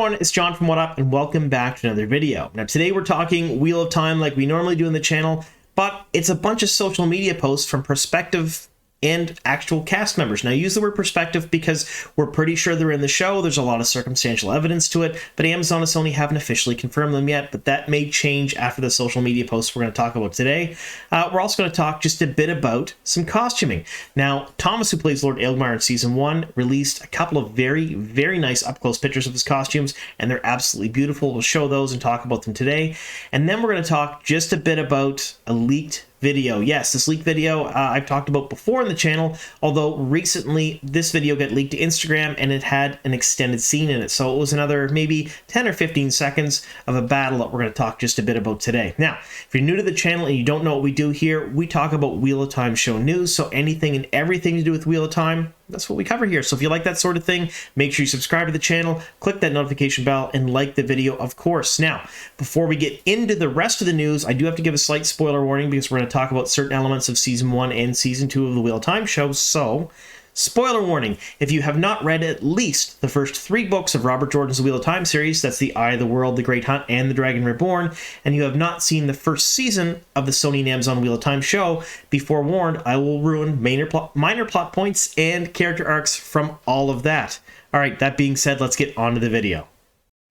everyone, it's John from What Up, and welcome back to another video. Now today we're talking Wheel of Time like we normally do in the channel, but it's a bunch of social media posts from prospective and actual cast members. Now I use the word perspective because we're pretty sure they're in the show. There's a lot of circumstantial evidence to it, but Amazon and Sony haven't officially confirmed them yet, but that may change after the social media posts we're going to talk about today. We're also going to talk just a bit about some costuming. Now, Thomas, who plays Lord Aelgmar in Season 1, released a couple of very, very nice up-close pictures of his costumes, and they're absolutely beautiful. We'll show those and talk about them today. And then we're going to talk just a bit about a leaked video. Yes, this leaked video I've talked about before in the channel, although recently this video got leaked to Instagram and it had an extended scene in it. So it was another maybe 10 or 15 seconds of a battle that we're going to talk just a bit about today. Now, if you're new to the channel and you don't know what we do here, we talk about Wheel of Time show news. So anything and everything to do with Wheel of Time, that's what we cover here. So if you like that sort of thing, make sure you subscribe to the channel, click that notification bell, and like the video, of course. Now, before we get into the rest of the news, I do have to give a slight spoiler warning because we're going to talk about certain elements of Season 1 and Season 2 of the Wheel of Time show. So, spoiler warning, if you have not read at least the first 3 books of Robert Jordan's Wheel of Time series, that's The Eye of the World, The Great Hunt, and The Dragon Reborn, and you have not seen the first season of the Sony and Amazon Wheel of Time show, be forewarned, I will ruin minor plot points and character arcs from all of that. Alright, that being said, let's get on to the video.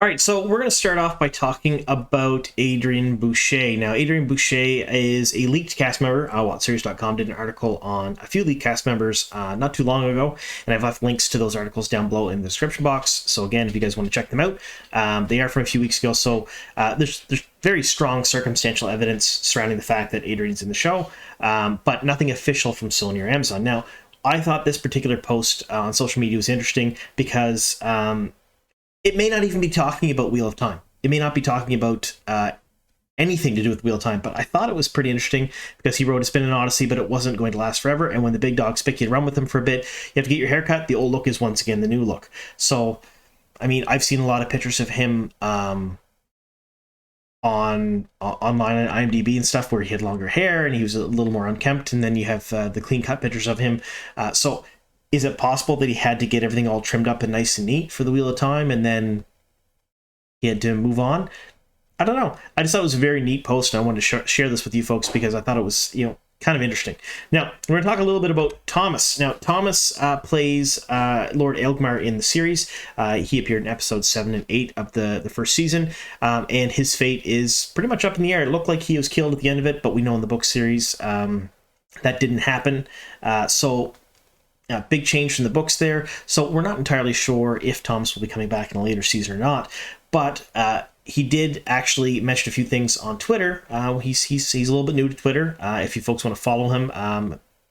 Alright, so we're going to start off by talking about Adrian Boucher. Now, Adrian Boucher is a leaked cast member. WhatSeries.com did an article on a few leaked cast members not too long ago, and I've left links to those articles down below in the description box. So again, if you guys want to check them out, they are from a few weeks ago. So there's very strong circumstantial evidence surrounding the fact that Adrian's in the show, but nothing official from Sony or Amazon. Now, I thought this particular post on social media was interesting because it may not even be talking about Wheel of Time. It may not be talking about anything to do with Wheel of Time, but I thought it was pretty interesting because he wrote It's been an odyssey, but it wasn't going to last forever, and when the big dogs pick you to run with them for a bit, you have to get your hair cut. The old look is once again the new look. So, I mean, I've seen a lot of pictures of him online on IMDb and stuff where he had longer hair and he was a little more unkempt, and then you have the clean-cut pictures of him. So is it possible that he had to get everything all trimmed up and nice and neat for the Wheel of Time and then he had to move on? I don't know. I just thought it was a very neat post, and I wanted to share this with you folks because I thought it was, kind of interesting. Now, we're going to talk a little bit about Thomas. Now, Thomas plays Lord Aelgmar in the series. He appeared in episodes 7 and 8 of the first season, and his fate is pretty much up in the air. It looked like he was killed at the end of it, but we know in the book series that didn't happen. Big change from the books there, so we're not entirely sure if Thomas will be coming back in a later season or not, but he did actually mention a few things on Twitter. He's a little bit new to Twitter. If you folks want to follow him,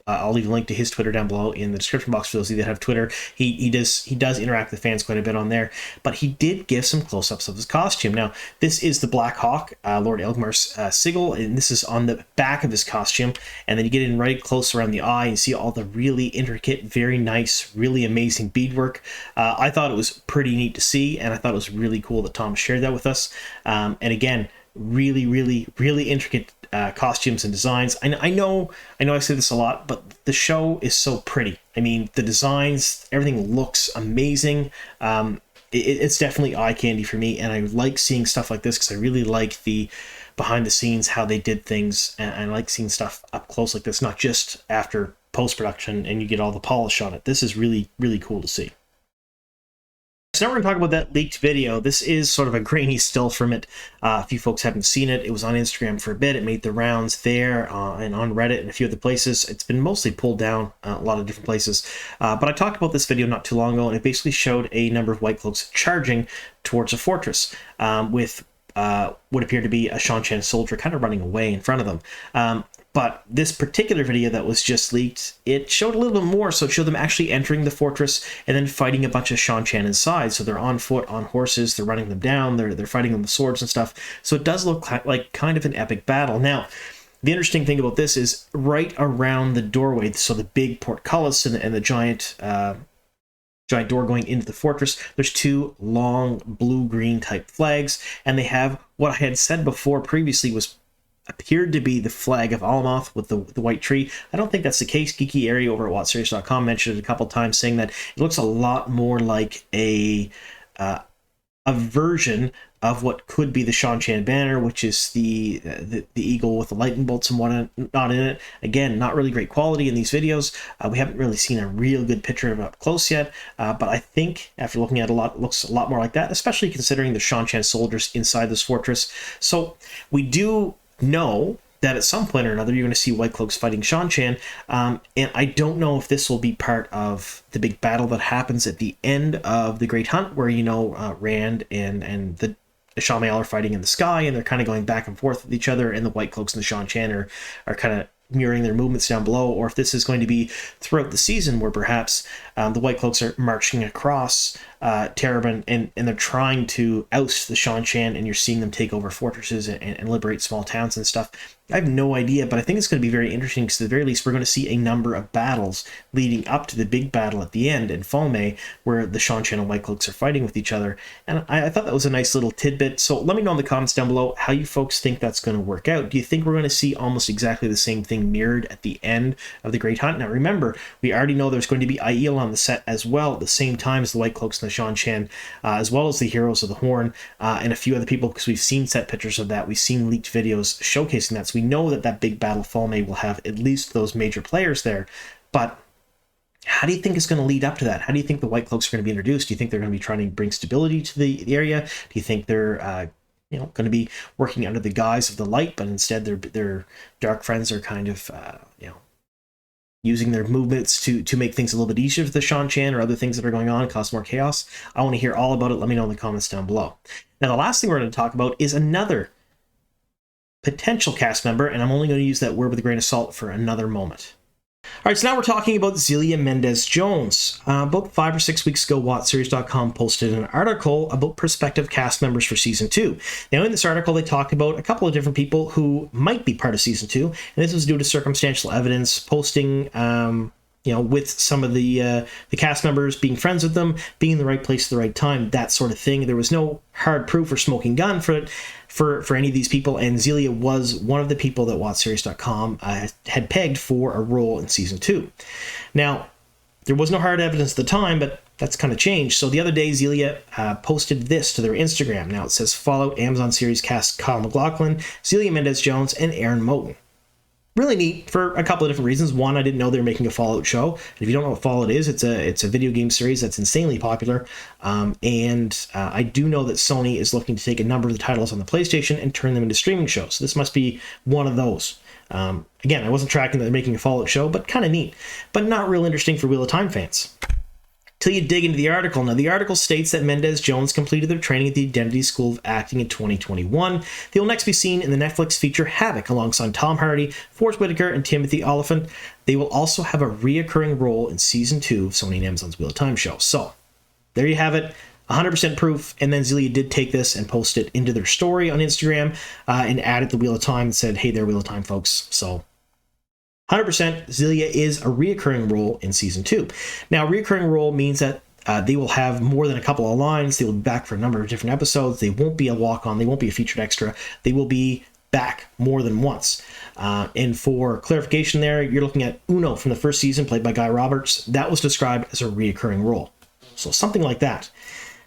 I'll leave a link to his Twitter down below in the description box for those of you that have Twitter. He does interact with fans quite a bit on there, but he did give some close-ups of his costume. Now, this is the Black Hawk, Lord Aelgmar's sigil, and this is on the back of his costume, and then you get in right close around the eye and see all the really intricate, very nice, really amazing beadwork. I thought it was pretty neat to see, and I thought it was really cool that Tom shared that with us. And again, really, really, really intricate costumes and designs. I know I say this a lot, but the show is so pretty. I mean, the designs, everything looks amazing. It's definitely eye candy for me, and I like seeing stuff like this because I really like the behind the scenes, how they did things, and I like seeing stuff up close like this, not just after post-production and you get all the polish on it. This is really, really cool to see. So now we're going to talk about that leaked video. This is sort of a grainy still from it. A few folks haven't seen it. It was on Instagram for a bit. It made the rounds there and on Reddit and a few other places. It's been mostly pulled down a lot of different places. But I talked about this video not too long ago, and it basically showed a number of White Cloaks charging towards a fortress with what appeared to be a Seanchan soldier kind of running away in front of them. But this particular video that was just leaked, it showed a little bit more. So it showed them actually entering the fortress and then fighting a bunch of Seanchan inside. So they're on foot, on horses, they're running them down, they're fighting them with swords and stuff. So it does look like kind of an epic battle. Now, the interesting thing about this is right around the doorway, so the big portcullis and the giant door going into the fortress, there's 2 long blue-green type flags, and they have what I had said before previously appeared to be the flag of Alamoth with the white tree. I don't think that's the case. Geeky Area over at WhatSeries.com mentioned it a couple times, saying that it looks a lot more like a a version of what could be the Seanchan banner, which is the eagle with the lightning bolts and whatnot in it. Again, not really great quality in these videos. We haven't really seen a real good picture of it up close yet, but I think after looking at it it looks a lot more like that, especially considering the Seanchan soldiers inside this fortress. So we do know that at some point or another you're going to see White Cloaks fighting Seanchan, and I don't know if this will be part of the big battle that happens at the end of the Great Hunt, where, you know, Rand and the Shamael are fighting in the sky, and they're kind of going back and forth with each other, and the White Cloaks and the Seanchan are kind of mirroring their movements down below, or if this is going to be throughout the season where perhaps the White Cloaks are marching across Terrebonne, and they're trying to oust the Seanchan, and you're seeing them take over fortresses and liberate small towns and stuff. I have no idea, but I think it's going to be very interesting, because at the very least we're going to see a number of battles leading up to the big battle at the end in Falme, where the Seanchan and White Cloaks are fighting with each other. And I thought that was a nice little tidbit. So let me know in the comments down below how you folks think that's going to work out. Do you think we're going to see almost exactly the same thing mirrored at the end of the Great Hunt? Now remember, we already know there's going to be Aiel on the set as well at the same time as the White Cloaks and the Seanchan, as well as the Heroes of the Horn, and a few other people, because we've seen set pictures of that. We've seen leaked videos showcasing that. So we know that big battle Falme will have at least those major players there. But how do you think it's going to lead up to that? How do you think the White Cloaks are going to be introduced? Do you think they're going to be trying to bring stability to the area? Do you think they're going to be working under the guise of the light, but instead their dark friends are kind of using their movements to make things a little bit easier for the Seanchan, or other things that are going on, cause more chaos? I want to hear all about it. Let me know in the comments down below. Now, the last thing we're going to talk about is another potential cast member, and I'm only going to use that word with a grain of salt for another moment. All right, so now we're talking about Zelia Mendez-Jones. About 5 or 6 weeks ago, WatchSeries.com posted an article about prospective cast members for Season 2. Now, in this article, they talk about a couple of different people who might be part of Season 2, and this was due to circumstantial evidence posting, with some of the cast members, being friends with them, being in the right place at the right time, that sort of thing. There was no hard proof or smoking gun for it, for any of these people, and Zelia was one of the people that WatchSeries.com had pegged for a role in Season 2. Now, there was no hard evidence at the time, but that's kind of changed. So the other day, Zelia posted this to their Instagram. Now it says, follow Amazon series cast Kyle MacLachlan, Zelia Mendez-Jones, and Aaron Moten. Really neat for a couple of different reasons. One, I didn't know they were making a Fallout show. And if you don't know what Fallout is, it's a video game series that's insanely popular. And I do know that Sony is looking to take a number of the titles on the PlayStation and turn them into streaming shows. So this must be one of those. Again, I wasn't tracking that they're making a Fallout show, but kind of neat. But not real interesting for Wheel of Time fans. Till you dig into the article. Now, the article states that Mendez-Jones completed their training at the Identity School of Acting in 2021. They will next be seen in the Netflix feature Havoc alongside Tom Hardy, Forrest Whitaker, and Timothy Oliphant. They will also have a reoccurring role in Season 2 of Sony and Amazon's Wheel of Time show. So, there you have it. 100% proof. And then Zelia did take this and post it into their story on Instagram and added the Wheel of Time and said, hey there, Wheel of Time folks. So, 100% Zelia is a reoccurring role in Season 2. Now, reoccurring role means that they will have more than a couple of lines. They will be back for a number of different episodes. They won't be a walk-on. They won't be a featured extra. They will be back more than once. And for clarification there, you're looking at Uno from the first season, played by Guy Roberts. That was described as a reoccurring role. So something like that.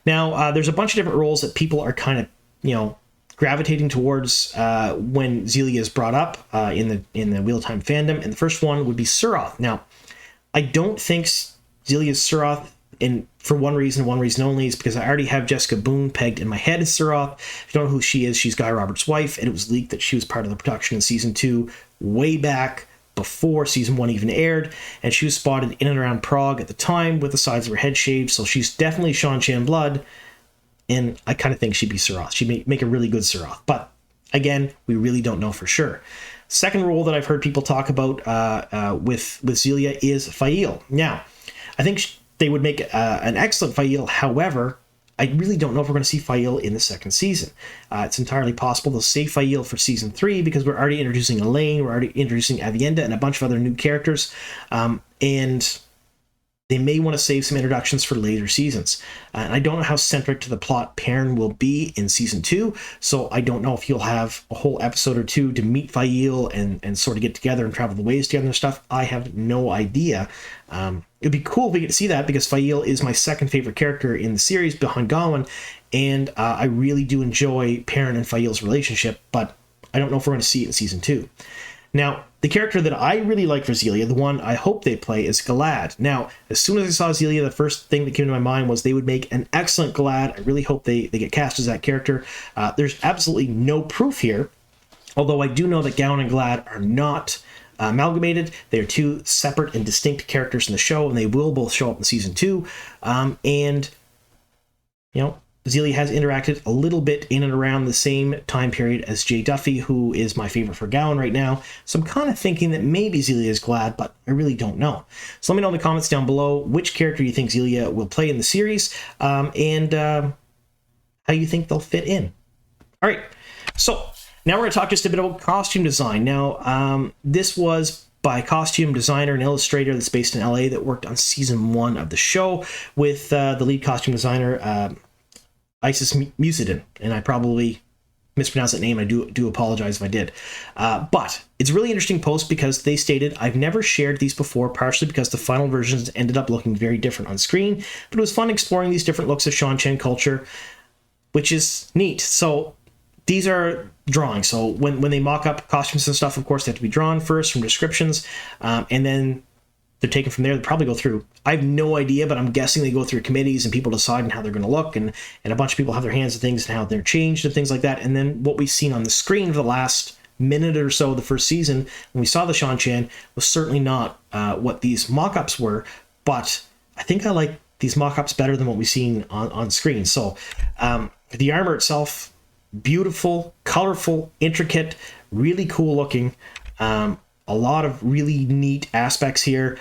Now, there's a bunch of different roles that people are kind of, gravitating towards when Zelia is brought up in the Wheel of Time fandom, and the first one would be Suroth. Now, I don't think Zelia is Suroth, and for one reason only, is because I already have Jessica Boone pegged in my head as Suroth. If you don't know who she is, she's Guy Roberts' wife, and it was leaked that she was part of the production in Season 2 way back before Season 1 even aired, and she was spotted in and around Prague at the time with the sides of her head shaved, so she's definitely Seanchan blood. And I kind of think she'd be Suroth. She'd make a really good Suroth. But, again, we really don't know for sure. Second role that I've heard people talk about with Zelia is Fael. Now, I think they would make an excellent Fael. However, I really don't know if we're going to see Fael in the second season. It's entirely possible they'll save Fael for Season 3 because we're already introducing Elaine, we're already introducing Avienda, and a bunch of other new characters. And they may want to save some introductions for later seasons. And I don't know how centric to the plot Perrin will be in Season 2, so I don't know if he'll have a whole episode or two to meet Fael and sort of get together and travel the ways together and stuff. I have no idea. It'd be cool if we get to see that, because Fael is my second favorite character in the series behind Gawain, and I really do enjoy Perrin and Fail's relationship, but I don't know if we're going to see it in season 2. Now, the character that I really like for Xelia, the one I hope they play, is Galad. Now, as soon as I saw Xelia, the first thing that came to my mind was they would make an excellent Galad. I really hope they get cast as that character. There's absolutely no proof here, although I do know that Gowan and Galad are not amalgamated. They are 2 separate and distinct characters in the show, and they will both show up in season 2. And, you know, Xelia has interacted a little bit in and around the same time period as Jay Duffy, who is my favorite for Gowan right now. So I'm kind of thinking that maybe Xelia is Glad, but I really don't know. So let me know in the comments down below which character you think Xelia will play in the series, and how you think they'll fit in. All right, so now we're going to talk just a bit about costume design. Now, this was by costume designer and illustrator that's based in LA that worked on season 1 of the show with the lead costume designer, Isis Musidin, and I probably mispronounced that name. I do apologize if I did. But it's a really interesting post because they stated, I've never shared these before, partially because the final versions ended up looking very different on screen, but it was fun exploring these different looks of Seanchan culture, which is neat. So these are drawings. So when they mock up costumes and stuff, of course, they have to be drawn first from descriptions, and then they're taken from there. They probably go through, I have no idea, but I'm guessing they go through committees and people decide on how they're going to look, and a bunch of people have their hands on things and how they're changed and things like that. And then what we've seen on the screen for the last minute or so of the first season, when we saw the Seanchan, was certainly not what these mock-ups were, but I think I like these mock-ups better than what we've seen on screen. So the armor itself, beautiful, colorful, intricate, really cool looking. A lot of really neat aspects here.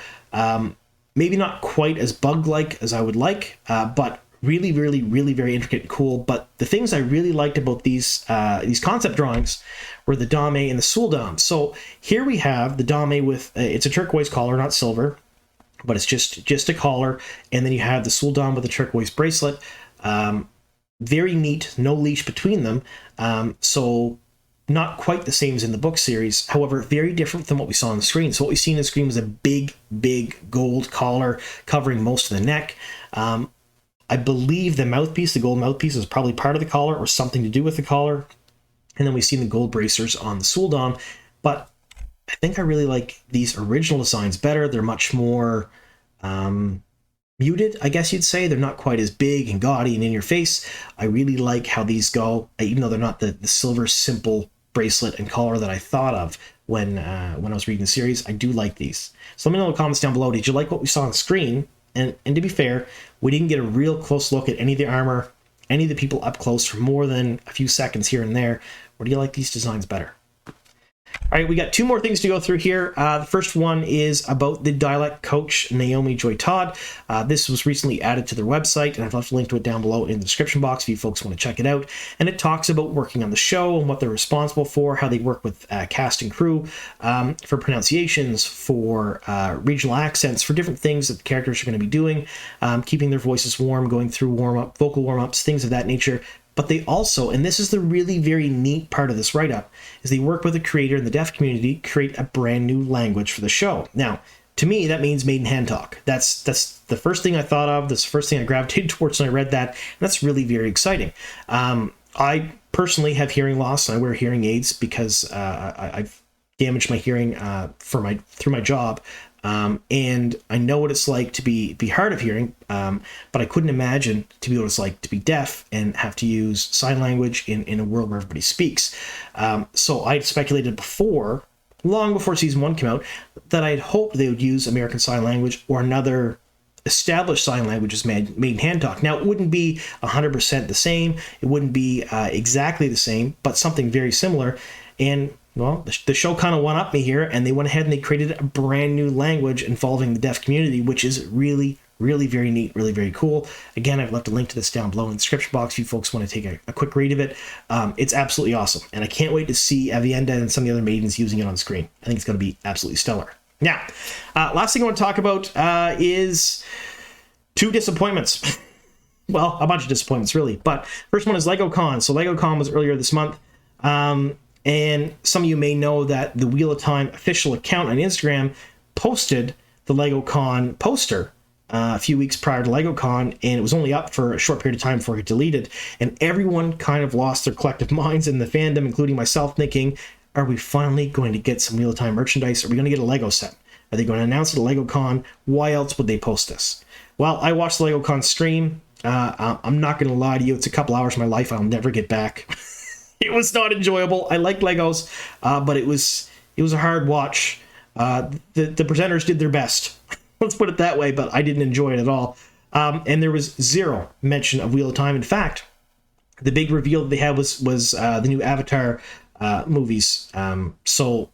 Maybe not quite as bug-like as I would like, but really, really, really very intricate and cool. But the things I really liked about these concept drawings were the dame and the sul'dam. So here we have the dame with, it's a turquoise collar, not silver, but it's just a collar. And then you have the sul'dam with a turquoise bracelet. Very neat, no leash between them. So not quite the same as in the book series, however, very different than what we saw on the screen. So what we see on the screen was a big, big gold collar covering most of the neck. I believe the mouthpiece, the gold mouthpiece, is probably part of the collar or something to do with the collar. And then we've seen the gold bracers on the sul'dam. But I think I really like these original designs better. They're much more muted, I guess you'd say. They're not quite as big and gaudy and in your face. I really like how these go, even though they're not the silver simple bracelet and collar that I thought of when I was reading the series. I do like these. So let me know in the comments down below, did you like what we saw on the screen? And to be fair, we didn't get a real close look at any of the armor, any of the people up close for more than a few seconds here and there. Or do you like these designs better? All right, we got 2 more things to go through here. The first one is about the Dialect coach, Naomi Joy Todd. This was recently added to their website, and I've left a link to it down below in the description box if you folks want to check it out. And it talks about working on the show and what they're responsible for, how they work with cast and crew, for pronunciations, for regional accents, for different things that the characters are going to be doing, keeping their voices warm, going through vocal warm-ups, things of that nature. But they also, and this is the really very neat part of this write-up, is they work with a creator in the deaf community to create a brand new language for the show. Now, to me, that means Maiden Handtalk. That's the first thing I thought of. That's the first thing I gravitated towards when I read that. And that's really very exciting. I personally have hearing loss, and I wear hearing aids because I've damaged my hearing through my job. And I know what it's like to be hard of hearing, but I couldn't imagine to be what it's like to be deaf and have to use sign language in a world where everybody speaks. So I had speculated before, long before season 1 came out, that I'd hoped they would use American Sign Language or another established sign language as Maiden Handtalk. Now, it wouldn't be 100% the same. It wouldn't be exactly the same, but something very similar. And well, the show kind of went up me here, and they went ahead and they created a brand new language involving the deaf community, which is really, really very neat, really very cool. Again, I've left a link to this down below in the description box if you folks want to take a quick read of it. It's absolutely awesome, and I can't wait to see Avienda and some of the other maidens using it on screen. I think it's going to be absolutely stellar. Now, last thing I want to talk about is 2 disappointments. Well, a bunch of disappointments, really. But first one is LegoCon. So LegoCon was earlier this month. And some of you may know that the Wheel of Time official account on Instagram posted the LegoCon poster a few weeks prior to LegoCon, and it was only up for a short period of time before it got deleted, and everyone kind of lost their collective minds in the fandom, including myself, thinking, are we finally going to get some Wheel of Time merchandise? Are we going to get a Lego set? Are they going to announce it at LegoCon? Why else would they post this? Well, I watched the LegoCon stream. I'm not going to lie to you. It's a couple hours of my life I'll never get back. It was not enjoyable. I like Legos, but it was a hard watch. The presenters did their best. Let's put it that way, but I didn't enjoy it at all. And there was zero mention of Wheel of Time. In fact, the big reveal that they had was the new Avatar movies. So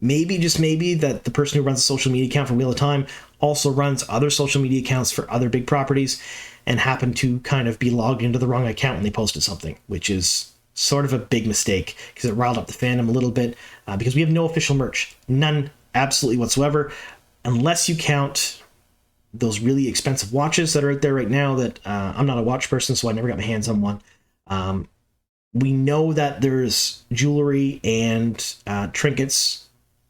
maybe, just maybe, that the person who runs the social media account for Wheel of Time also runs other social media accounts for other big properties and happened to kind of be logged into the wrong account when they posted something, which is sort of a big mistake because it riled up the fandom a little bit, because we have no official merch. None, absolutely whatsoever, unless you count those really expensive watches that are out there right now that I'm not a watch person, so I never got my hands on one. We know that there's jewelry and trinkets,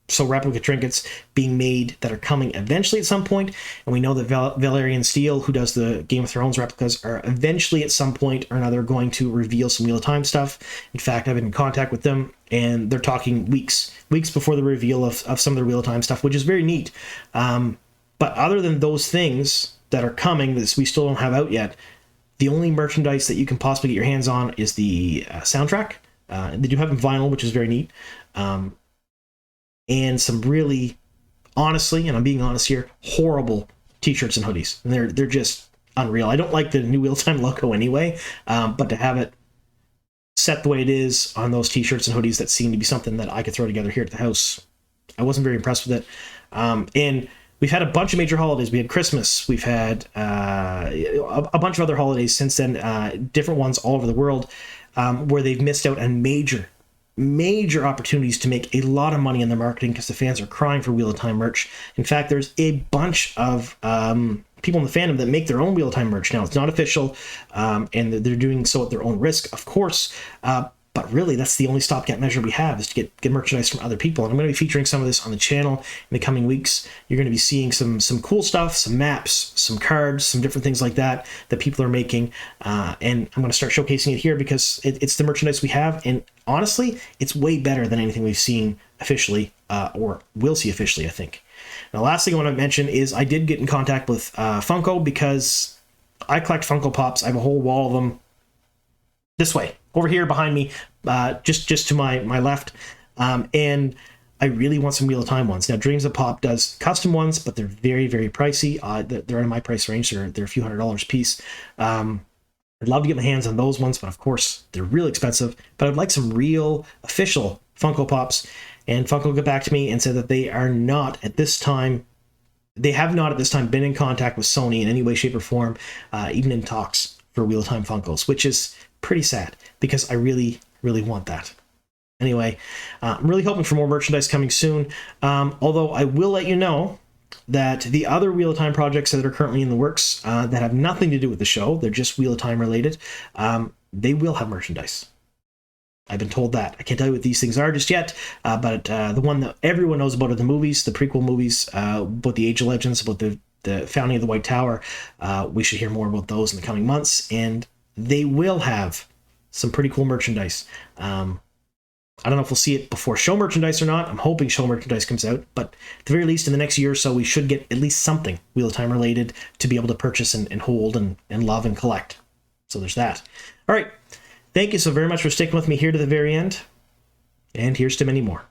so replica trinkets being made that are coming eventually at some point, and we know that Valerian Steele, who does the Game of Thrones replicas, are eventually at some point or another going to reveal some Wheel of Time stuff. In fact, I've been in contact with them, and they're talking weeks before the reveal of some of their Wheel of Time stuff, which is very neat. But other than those things that are coming that we still don't have out yet, the only merchandise that you can possibly get your hands on is the soundtrack. They do have vinyl, which is very neat. And some really, honestly, and I'm being honest here, horrible t-shirts and hoodies. And they're just unreal. I don't like the new Wheel of Time logo anyway, but to have it set the way it is on those t-shirts and hoodies that seem to be something that I could throw together here at the house, I wasn't very impressed with it. And we've had a bunch of major holidays. We had Christmas. We've had a bunch of other holidays since then, different ones all over the world, where they've missed out on major opportunities to make a lot of money in their marketing because the fans are crying for Wheel of Time merch. In fact, there's a bunch of people in the fandom that make their own Wheel of Time merch now. It's not official, and they're doing so at their own risk, of course. But really, that's the only stopgap measure we have, is to get merchandise from other people. And I'm going to be featuring some of this on the channel in the coming weeks. You're going to be seeing some cool stuff, some maps, some cards, some different things like that people are making. And I'm going to start showcasing it here because it's the merchandise we have. And honestly, it's way better than anything we've seen officially, or will see officially, I think. Now, the last thing I want to mention is I did get in contact with Funko, because I collect Funko Pops. I have a whole wall of them this way, over here behind me, just to my left, and I really want some Wheel of Time ones. Now, Dreams of Pop does custom ones, but they're very, very pricey. They're in my price range. They're a few $100s a piece. I'd love to get my hands on those ones, but of course they're really expensive. But I'd like some real official Funko Pops, and Funko got back to me and said that they are not at this time. They have not at this time been in contact with Sony in any way, shape, or form, even in talks for Wheel of Time Funkos, which is pretty sad because I really, really want that. Anyway, I'm really hoping for more merchandise coming soon, although I will let you know that the other Wheel of Time projects that are currently in the works that have nothing to do with the show, they're just Wheel of Time related, they will have merchandise. I've been told that. I can't tell you what these things are just yet, but the one that everyone knows about are the movies, the prequel movies, about the Age of Legends, about the founding of the White Tower. We should hear more about those in the coming months, and they will have some pretty cool merchandise. I don't know if we'll see it before show merchandise or not. I'm hoping show merchandise comes out, but at the very least, in the next year or so, we should get at least something Wheel of Time related to be able to purchase and hold and love and collect. So there's that. All right. Thank you so very much for sticking with me here to the very end. And here's to many more.